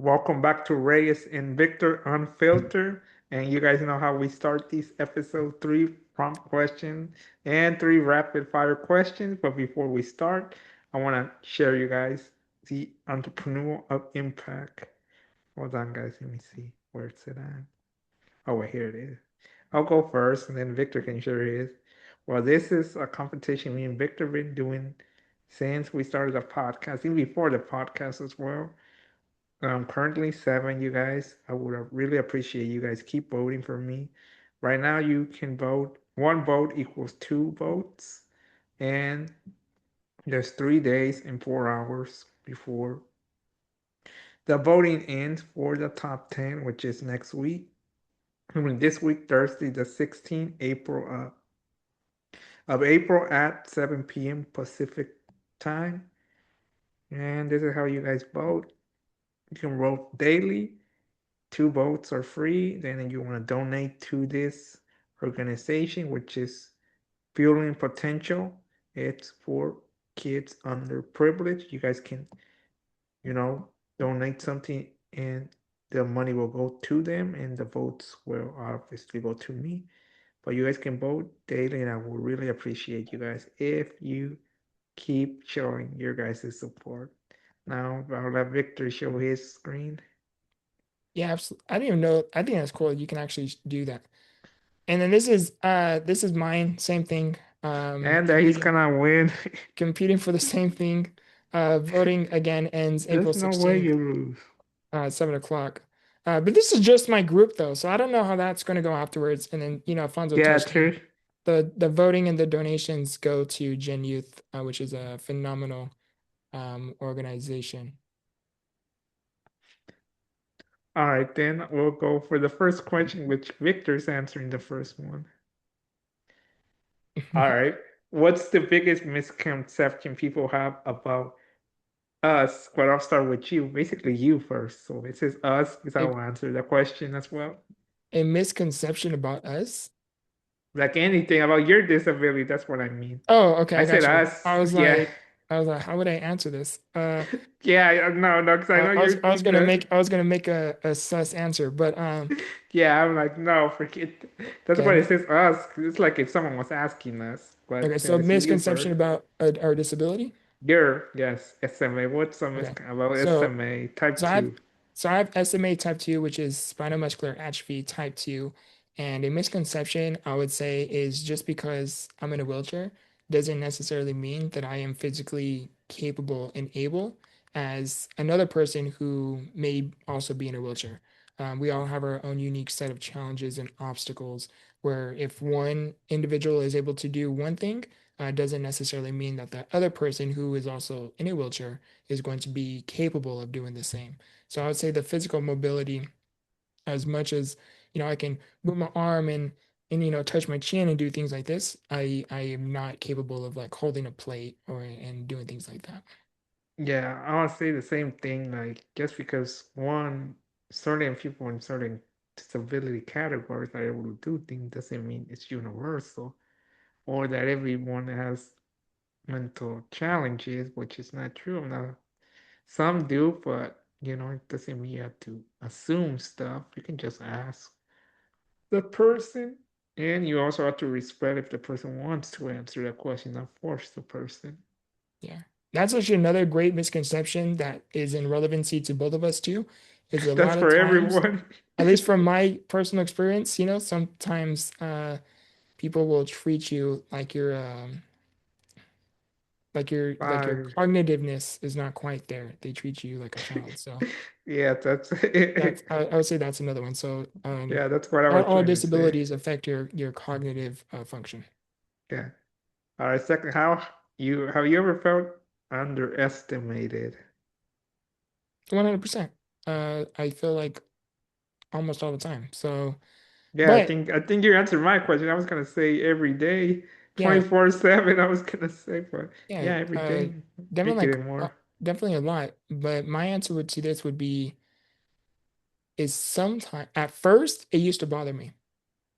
Welcome back to Reyes and Victor Unfiltered. And you guys know how we start these episode three prompt questions and three rapid fire questions. But before we start, I want to share you guys the entrepreneur of impact. Hold on, guys. Let me see. Where's it at? Oh, wait, here it is. I'll go first, and then Victor can share his. Well, this is a competition me and Victor been doing since we started the podcast, even before the podcast as well. Currently seven, you guys. I would really appreciate you guys keep voting for me. Right now, you can vote. One vote equals two votes, and there's 3 days and 4 hours before the voting ends for the top 10, which is next week. I mean, this week, Thursday, the 16th of April at 7 p.m. Pacific time. And this is how you guys vote. You can vote daily. 2 votes are free. Then you want to donate to this organization, which is Fueling Potential. It's for kids underprivileged. You guys can, you know, donate something and the money will go to them and the votes will obviously go to me. But you guys can vote daily and I will really appreciate you guys if you keep showing your guys' support. Now I'll let Victor show his screen. Yeah, absolutely. I didn't even know. I think that's cool. You can actually do that. And then this is mine. Same thing. And he's Competing gonna win. competing for the same thing. Voting again ends April There's no way 16th, you lose. 7 o'clock. But this is just my group though, so I don't know how that's going to go afterwards. And then Alfonso Yeah, touched on true. the voting and the donations go to Gen Youth, which is a phenomenal organization. All right, then we'll go for the first question, which Victor's answering the first one. All right. What's the biggest misconception people have about us? Well, I'll start with you. Basically, you first. So it says us because I A, will answer the question as well. a misconception about us. Like anything about your disability, that's what I mean. Oh, okay, I I said got you. us. Yeah. I was like, how would I answer this? Yeah, no, no, because I know I was you gonna good. make a sus answer, but Yeah, I'm like, no, forget. That's why okay, it says us. 'Cause it's like if someone was asking us, okay. but So it's you misconception first. about our disability. Yes, SMA. What's some Okay, about so SMA type so I have 2? so I have SMA type 2, which is spinal muscular atrophy type 2, and a misconception I would say is just because I'm in a wheelchair doesn't necessarily mean that I am physically capable and able as another person who may also be in a wheelchair. We all have our own unique set of challenges and obstacles where if one individual is able to do one thing, doesn't necessarily mean that the other person who is also in a wheelchair is going to be capable of doing the same. So I would say the physical mobility, as much as I can move my arm and touch my chin and do things like this, I am not capable of like holding a plate or and doing things like that. Yeah, I want to say the same thing. Like, just because certain people in certain disability categories are able to do things doesn't mean it's universal, or that everyone has mental challenges, which is not true. Now, some do, but it doesn't mean you have to assume stuff. You can just ask the person, and you also have to respect if the person wants to answer that question, not force the person. Yeah. That's actually another great misconception that is in relevancy to both of us too, is a That's lot of for times, everyone. at least from my personal experience, sometimes people will treat you like your Fine. cognitiveness is not quite there. They treat you like a child. So Yeah, that's I would say that's another one. So yeah, that's what I all, was all trying to say. disabilities affect your cognitive function. Yeah. All right, second, how you have you ever felt underestimated? 100%. I feel like almost all the time. So, Yeah, I but think I think you answered my question. I was gonna say every day, yeah, 24/7. I was gonna say, but yeah, yeah, every day, definitely make it like more. definitely a lot. But my answer to this would be is sometimes at first it used to bother me.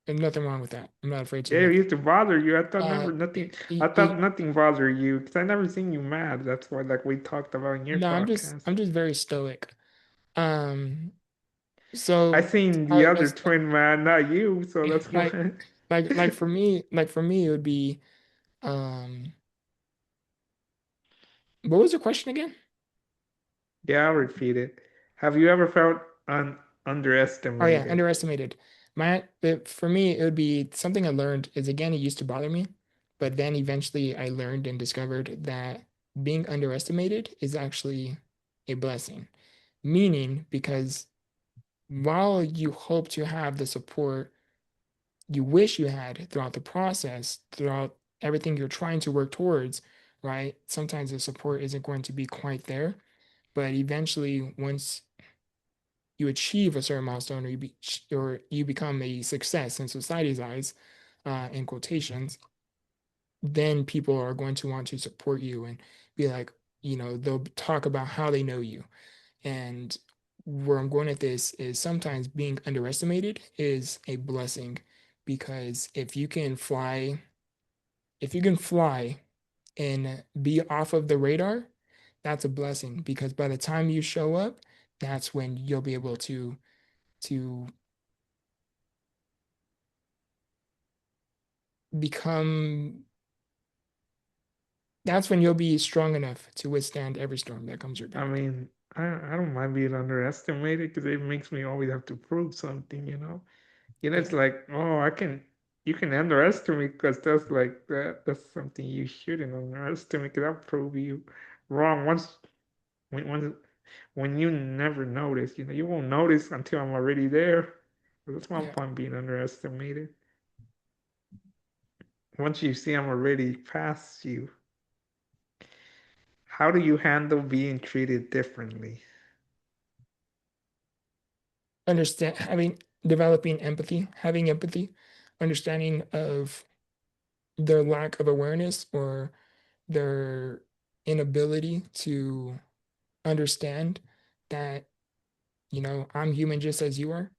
And nothing wrong with that. I'm not afraid to Yeah, it admit used to bother you. I thought that. never nothing. I It, thought it, nothing bothered you because I never seen you mad. That's what like we talked about in your no, I'm just podcast. I'm just very stoic. Um, I so seen how the it other was twin man, not you, so that's like why. like for me it would be um what was the question again? Yeah, I'll repeat it. Have you ever felt Oh yeah, underestimated? underestimated. For me, it would be something I learned is again, it used to bother me, but then eventually I learned and discovered that being underestimated is actually a blessing. Meaning, because while you hope to have the support you wish you had throughout the process, throughout everything you're trying to work towards, right? Sometimes the support isn't going to be quite there, but eventually, once you achieve a certain milestone or you become a success in society's eyes, in quotations, then people are going to want to support you and be like, they'll talk about how they know you. And where I'm going at this is sometimes being underestimated is a blessing because if you can fly and be off of the radar, that's a blessing because by the time you show up, that's when you'll be able to become that's when you'll be strong enough to withstand every storm that comes your I path. mean, I don't mind being underestimated because it makes me always have to prove something, you know? It's Yeah, like, oh, you can underestimate because that's something you shouldn't underestimate because I'll prove you wrong when, once, when you never notice, you won't notice until I'm already there. That's my yeah. point being underestimated. Once you see I'm already past you, how do you handle being treated differently? Understand having developing empathy, having empathy, understanding of their lack of awareness or their inability to understand that, I'm human just as you are.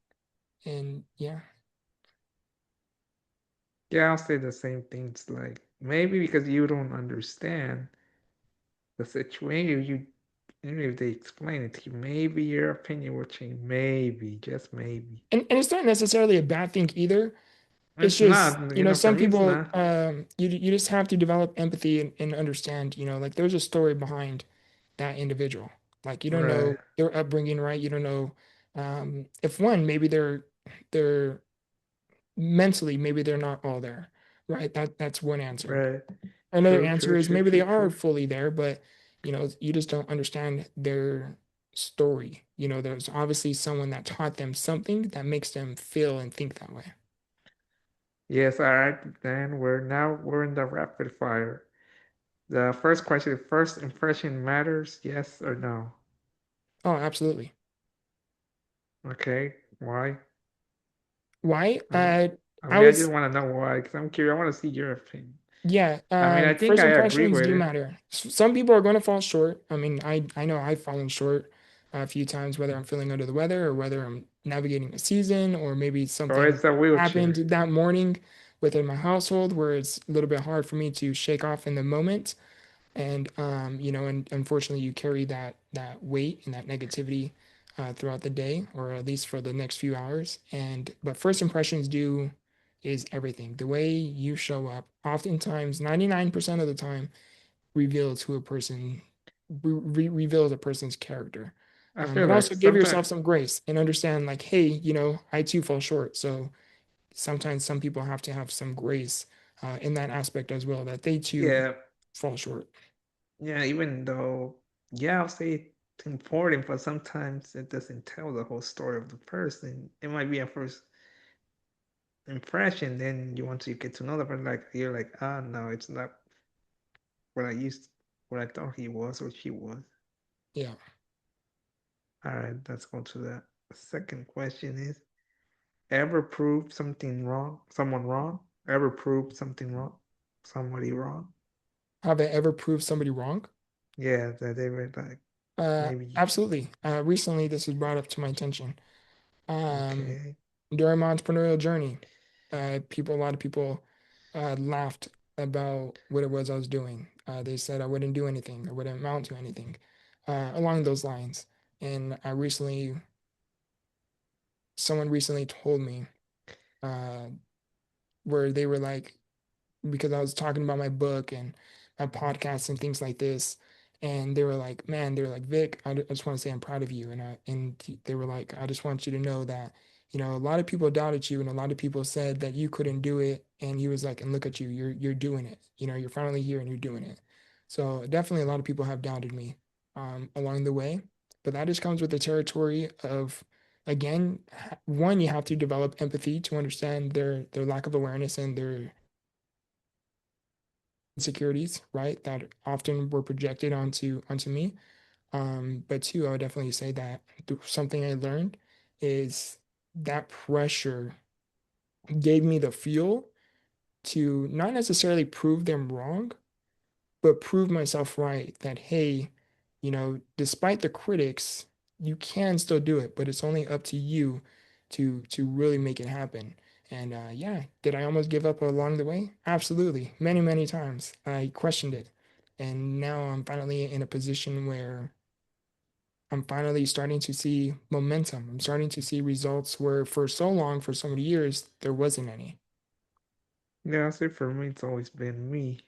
And yeah, Yeah, I'll say the same things like maybe because you don't understand the situation, even if they explain it to you, maybe your opinion will change. Maybe, just maybe. and it's not necessarily a bad thing either. It's It's just, not, for some me, it's people, not. you just have to develop empathy and understand, like there's a story behind that individual. Like you don't Right, know their upbringing, right? You don't know, if one, maybe they're mentally, maybe they're not all there, right? That's one answer. right. Another True, true, answer is true, maybe they true, are true. fully there, but you just don't understand their story. There's obviously someone that taught them something that makes them feel and think that way. Yes, all right. Then we're in the rapid fire. The first question, first impression matters, yes or no? Oh, absolutely. Okay, why? Why? Um, I I mean, I was just want to know why because I'm curious. I want to see your opinion. Yeah, I mean, I think first I agree impressions with do it. matter. Some people are going to fall short. I mean, I know I've fallen short a few times, whether I'm feeling under the weather or whether I'm navigating a season, or maybe Or something it's a happened wheelchair. that morning within my household where it's a little bit hard for me to shake off in the moment. And and unfortunately you carry that weight and that negativity throughout the day, or at least for the next few hours. And but first impressions do is everything. The way you show up, oftentimes 99% of the time, reveals who a person reveals a person's character. I feel But like also give sometimes, yourself some grace and understand, like, hey, I too fall short. So sometimes some people have to have some grace in that aspect as well, that they too yeah, fall short. yeah, even though, yeah, I'll say it's important, but sometimes it doesn't tell the whole story of the person. It might be a first impression, then you want to get to know the person, like you're like, ah, no, it's not what I used, what I thought he was or she was. Yeah. All right, let's go to that. The second question is, ever proved something wrong, someone wrong? Ever proved something wrong, somebody wrong? Have I ever proved somebody wrong? Yeah, that they were like, maybe, Absolutely. Recently, this was brought up to my attention. Um, okay. During my entrepreneurial journey, a lot of people laughed about what it was I was doing. They said I wouldn't do anything, I wouldn't amount to anything, along those lines. And someone recently told me, uh, where they were like, because I was talking about my book and my podcast and things like this. And they were like, man, they were like, Vic, I just want to say I'm proud of you. And they were like, I just want you to know that, a lot of people doubted you and a lot of people said that you couldn't do it. And he was like, and look at you, you're doing it. You're finally here and you're doing it. So definitely a lot of people have doubted me along the way. But that just comes with the territory of, again, one, you have to develop empathy to understand their lack of awareness and their insecurities, right? That often were projected onto me. But two, I would definitely say that something I learned is that pressure gave me the fuel to not necessarily prove them wrong, but prove myself right that, hey, despite the critics, you can still do it, but it's only up to you to really make it happen. And yeah, did I almost give up along the way? Absolutely. Many, many times. I questioned it. And now I'm finally in a position where I'm finally starting to see momentum. I'm starting to see results where for so long, for so many years, there wasn't any. Yeah, I say for me, it's always been me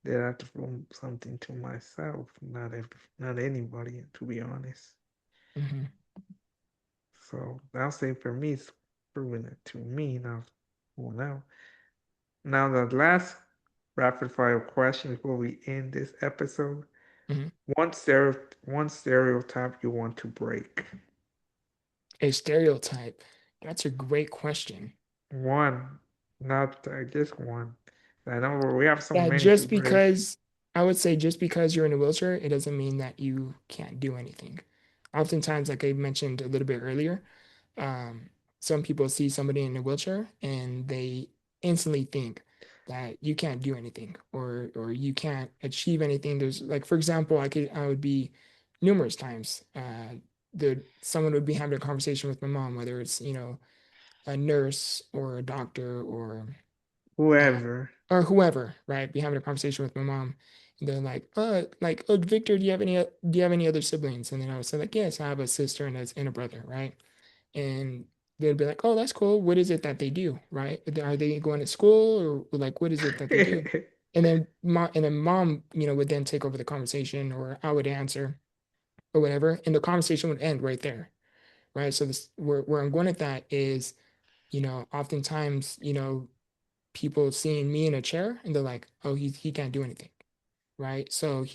that I have to prove something to myself, not anybody, to be honest. Hmm. So I'll say for me, it's proving it to me now. Well, now the last rapid fire question before we end this episode. Hmm. One stereotype you want to break. A stereotype. That's a great question. One, not just one. I know we have so Yeah, many to break. I would say just because you're in a wheelchair, it doesn't mean that you can't do anything. Oftentimes, like I mentioned a little bit earlier, um, some people see somebody in a wheelchair and they instantly think that you can't do anything or you can't achieve anything. There's like, for example, I would be numerous times, someone would be having a conversation with my mom, whether it's, a nurse or a doctor uh, Whoever. or whoever, right? Be having a conversation with my mom. And they're oh, Victor, do you have any other siblings? And then I would say like, yes, I have a sister and a brother, right? And they'd be like, oh, that's cool. What is it that they do, right? Are they going to school or like what is it that they do? And then mom, would then take over the conversation or I would answer or whatever, and the conversation would end right there, right? So this where I'm going at that is, oftentimes, people seeing me in a chair and they're like, oh, he can't do anything, right? So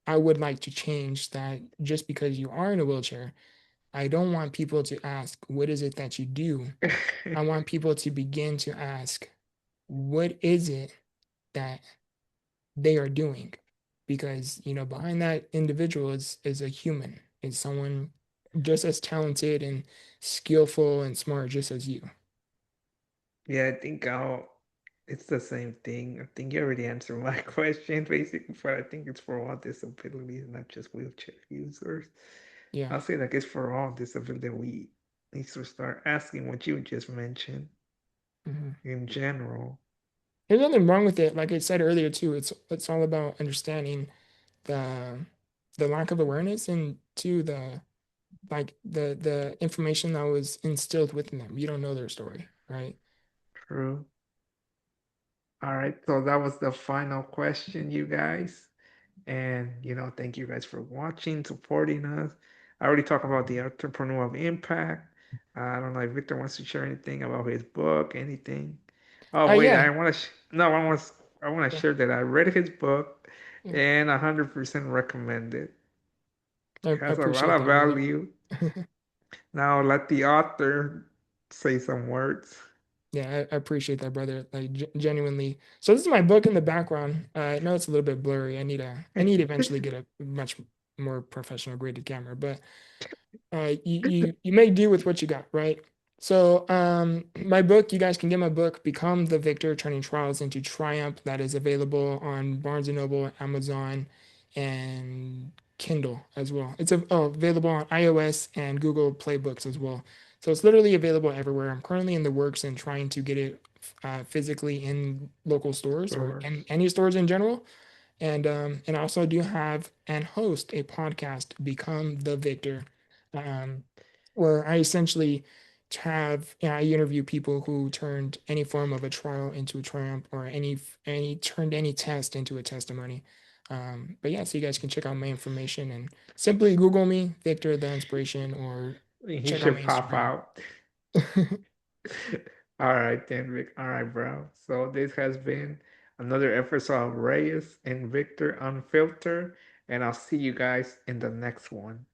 I would like to change that. Just because you are in a wheelchair, I don't want people to ask, what is it that you do? I want people to begin to ask, what is it that they are doing? Because, behind that individual is a human, is someone just as talented and skillful and smart just as you. Yeah, I think it's the same thing. I think you already answered my question basically, but I think it's for all disabilities, not just wheelchair users. Yeah. I'll say like it's for all disability we need to start asking what you just mentioned Mhm. in general. There's nothing wrong with it. Like I said earlier too, it's all about understanding the the lack of awareness and to the information that was instilled within them. You don't know their story, right? True. All right, so that was the final question, you guys. And thank you guys for watching, supporting us. I already talked about the entrepreneur of impact. I don't know if Victor wants to share anything about his book, anything. Oh wait, Yeah, I want to. No, I want to yeah, share that I read his book yeah. and 100% recommend it. It I has a lot appreciate of that, brother. value. Now let the author say some words. Yeah, I appreciate that, brother. Like genuinely. So this is my book in the background. I know it's a little bit blurry. I need to eventually get a much more professional graded camera, but you make do with what you got, right? So my book, you guys can get my book, Become the Victor, Turning Trials into Triumph. That is available on Barnes and Noble, Amazon, and Kindle as well. It's available on iOS and Google Play Books as well. So it's literally available everywhere. I'm currently in the works and trying to get it physically in local stores or in Stores. any stores in general. And I also do have and host a podcast, Become the Victor, um, where I essentially I interview people who turned any form of a trial into a triumph, or any turned any test into a testimony. But yeah, so you guys can check out my information and simply Google me, Victor the Inspiration, or He check out my should pop Instagram. out. All right, then, Vic. All right, bro. So this has been another episode of Reyes and Victor Unfiltered, and I'll see you guys in the next one.